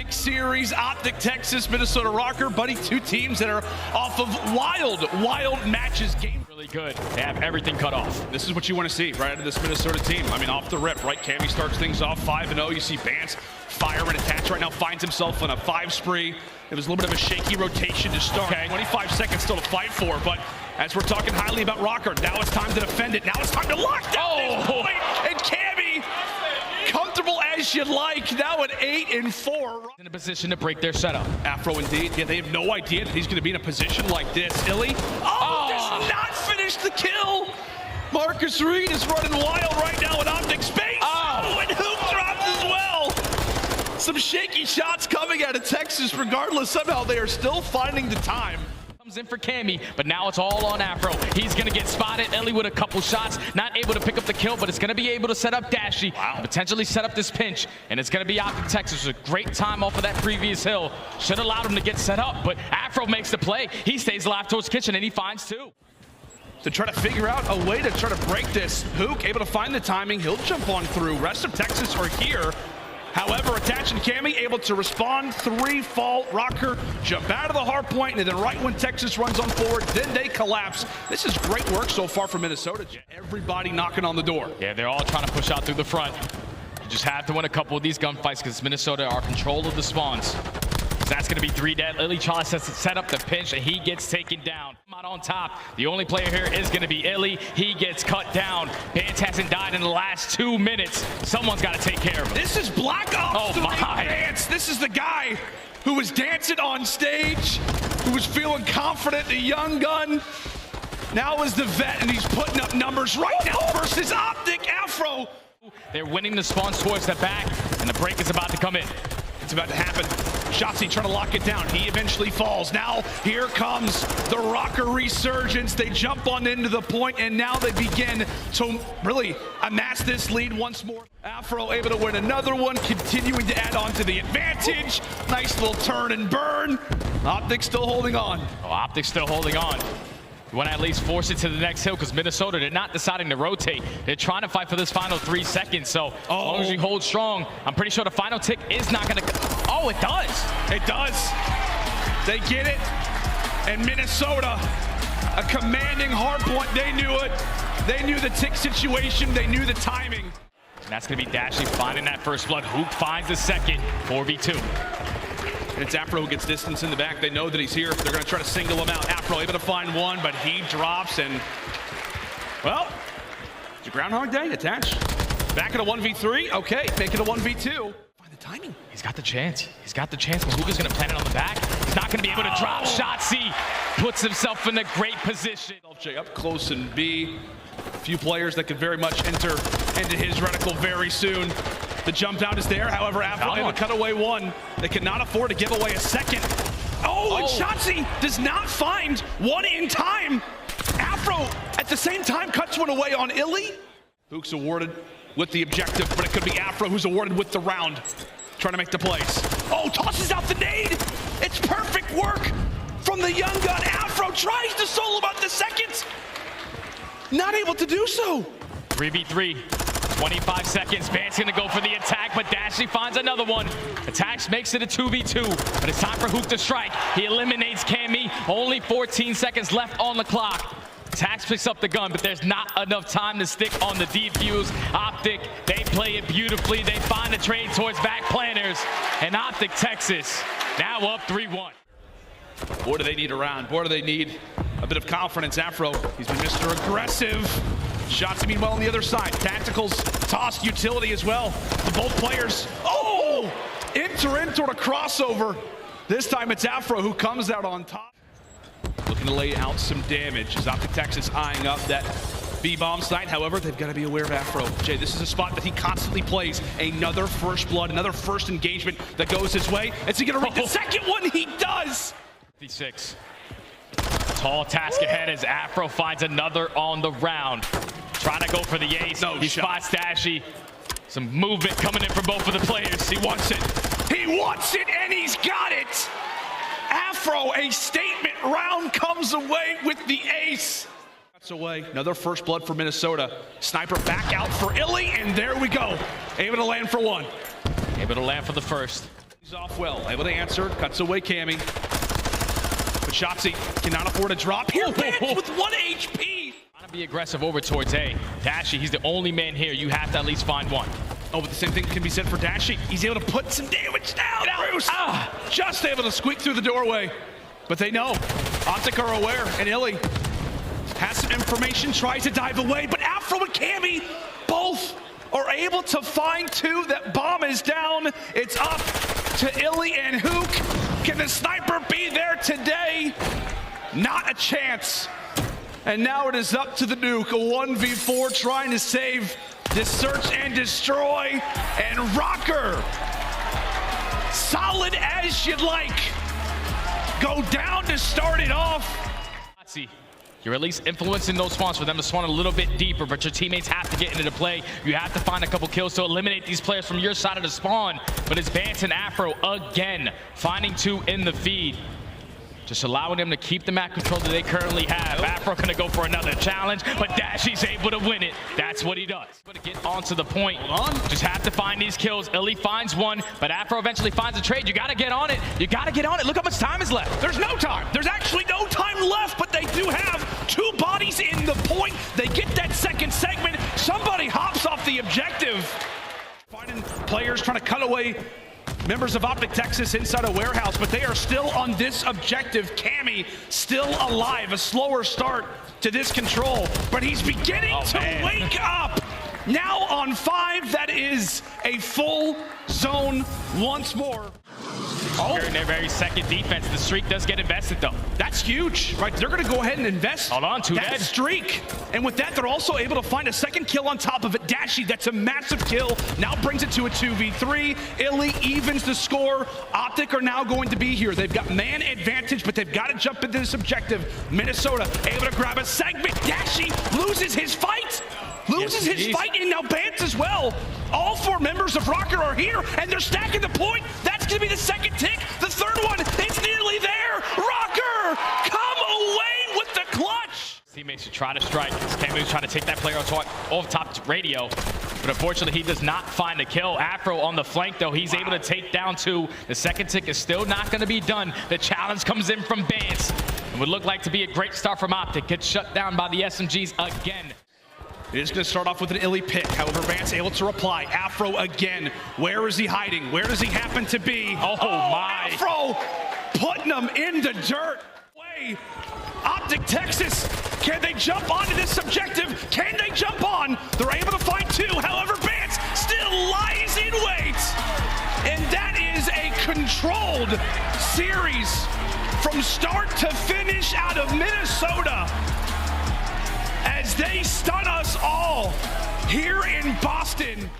OpTic series, OpTic Texas, Minnesota Røkkr, buddy. Two teams that are off of wild matches. Game really good. They have everything cut off. This is what you want to see right out of this Minnesota team. I mean, off the rip, right? Cammy starts things off 5-0. You see Bance fire and attach right now, finds himself on a 5 spree. It was a little bit of a shaky rotation to start. Okay. 25 seconds still to fight for, but as we're talking highly about Røkkr, now it's time to defend it. Now it's time to lock down this point. And Cammy, comfortable as you like, now at 8-4. In a position to break their setup. Afro indeed. Yeah, they have no idea that he's going to be in a position like this. iLLeY, does not finish the kill. Marcus Reed is running wild right now in OpTic space. And Huke drops as well. Some shaky shots coming out of Texas. Regardless, somehow they are still finding the time. Comes in for Cammy, but now it's all on Afro. He's going to get spotted. iLLeY with a couple shots, not able to pick up the kill, but it's going to be able to set up Dashy, and potentially set up this pinch, and it's going to be OpTic Texas. A great time off of that previous hill. Should have allowed him to get set up, but Afro makes the play. He stays alive towards kitchen, and he finds two. To try to figure out a way to try to break this. Huke able to find the timing. He'll jump on through. Rest of Texas are here. However, Attach and Cammy able to respond. 3 fall. Røkkr jump out of the hard point, and then right when Texas runs on forward, then they collapse. This is great work so far from Minnesota. Everybody knocking on the door. Yeah, they're all trying to push out through the front. You just have to win a couple of these gunfights because Minnesota are control of the spawns. That's going to be 3 dead. iLLeY tries to set up the pinch, and he gets taken down. Out on top. The only player here is going to be iLLeY. He gets cut down. Bance hasn't died in the last 2 minutes. Someone's got to take care of him. This is Black Ops 3 Bance. This is the guy who was dancing on stage, who was feeling confident, the young gun. Now is the vet, and he's putting up numbers right now versus OpTic Afro. They're winning the spawns towards the back, and the break is about to come in. It's about to happen. Shotzzy trying to lock it down. He eventually falls. Now here comes the Røkkr resurgence. They jump on into the point, and now they begin to really amass this lead once more. Afro able to win another one, continuing to add on to the advantage. Nice little turn and burn. OpTic still holding on. OpTic still holding on. You want to at least force it to the next hill because Minnesota, they're not deciding to rotate. They're trying to fight for this final 3 seconds. So as long as you hold strong, I'm pretty sure the final tick is not going to... Oh, it does. It does. They get it. And Minnesota, a commanding hard point. They knew it. They knew the tick situation. They knew the timing. And that's going to be Dashy finding that first blood. Huke finds the second. 4v2. And it's Afro who gets distance in the back. They know that he's here. They're going to try to single him out. Afro able to find one, but he drops, and, well, it's a Groundhog Day. Attach. Back at a 1v3. Okay, make it a 1v2. Find the timing. He's got the chance. He's got the chance, but Huke is going to plant it on the back. He's not going to be able to drop. Shotzzy puts himself in a great position. Up close and B. A few players that could very much enter into his reticle very soon. The jump out is there. However, Afro able to cut away one. They cannot afford to give away a second. And Shotzzy does not find one in time. Afro, at the same time, cuts one away on iLLeY. Huke's awarded with the objective, but it could be Afro who's awarded with the round. Trying to make the plays. Tosses out the nade. It's perfect work from the young gun. Afro tries to solo out the second. Not able to do so. 3v3. 25 seconds. Bance gonna go for the attack, but Dashy finds another one. Attacks makes it a 2v2, but it's time for Huke to strike. He eliminates Cammy. Only 14 seconds left on the clock. Tax picks up the gun, but there's not enough time to stick on the defuse. OpTic, they play it beautifully. They find a trade towards back planners, and OpTic Texas now up 3-1. Boy, do they need a round. Boy, do they need a bit of confidence. Afro, he's been Mr. Aggressive. Shotzzy meanwhile on the other side. Tacticals, tossed utility as well to both players. Enter in toward a crossover. This time it's Afro who comes out on top. Looking to lay out some damage as OpTic Texas eyeing up that B-bomb site. However, they've got to be aware of Afro. Jay, this is a spot that he constantly plays. Another first blood, another first engagement that goes his way. Is he going to read the second one? He does. 56. Tall task ahead as Afro finds another on the round. Trying to go for the ace. He spots Dashy. Some movement coming in from both of the players. He wants it. He wants it, and he's got it. Afro, a statement round comes away with the ace. That's away. Another first blood for Minnesota. Sniper back out for iLLeY, and there we go. Able to land for one. Able to land for the first. He's off well, able to answer, cuts away Cammy. But Shotzzy cannot afford a drop here. Bance with 1 HP. Trying to be aggressive over towards A. Dashy, he's the only man here. You have to at least find one. Oh, but the same thing can be said for Dashy. He's able to put some damage down. Bruce, just able to squeak through the doorway. But they know. OpTic are aware, and iLLeY has some information, tries to dive away, but Afro and Cammy both are able to find two. That bomb is down. It's up to iLLeY and Huke. Can the sniper be there today? Not a chance. And now it is up to the Nuke, a 1v4 trying to save this search and destroy. And Røkkr, solid as you'd like, go down to start it off. You're at least influencing those spawns for them to spawn a little bit deeper, but your teammates have to get into the play. You have to find a couple kills to eliminate these players from your side of the spawn. But it's Bance and Afro again, finding two in the feed. Just allowing them to keep the map control that they currently have. Afro gonna go for another challenge, but Dashy's able to win it. That's what he does. But to get onto the point, just have to find these kills. iLLeY finds one, but Afro eventually finds a trade. You gotta get on it. You gotta get on it. Look how much time is left. There's no time. There's actually no time left, but they do have 2 bodies in the point. They get that second segment. Somebody hops off the objective. Finding players trying to cut away members of OpTic Texas inside a warehouse, but they are still on this objective. Cammy still alive, a slower start to this control, but he's beginning to wake up. Now on 5, that is a full zone once more. In their very second defense, the streak does get invested though. That's huge, right? They're gonna go ahead and invest that streak. And with that, they're also able to find a second kill on top of it. Dashy, that's a massive kill. Now brings it to a 2v3. iLLeY evens the score. OpTic are now going to be here. They've got man advantage, but they've got to jump into this objective. Minnesota able to grab a segment. Dashy loses his fight. And now Bance as well. All 4 members of Røkkr are here, and they're stacking the point. That's going to be the second tick. The third one is nearly there. Røkkr, come away with the clutch. Teammates should try to strike. Cammy's trying to take that player off top radio, but unfortunately he does not find a kill. Afro on the flank though, he's able to take down 2. The second tick is still not going to be done. The challenge comes in from Bance. It would look like to be a great start from OpTic. Gets shut down by the SMGs again. It is going to start off with an iLLeY pick. However, Bance able to reply. Afro again. Where is he hiding? Where does he happen to be? Oh my. Afro putting them in the dirt. OpTic Texas, can they jump onto this objective? Can they jump on? They're able to find 2. However, Bance still lies in wait. And that is a controlled series from start to finish out of Minnesota, as they stun us all here in Boston.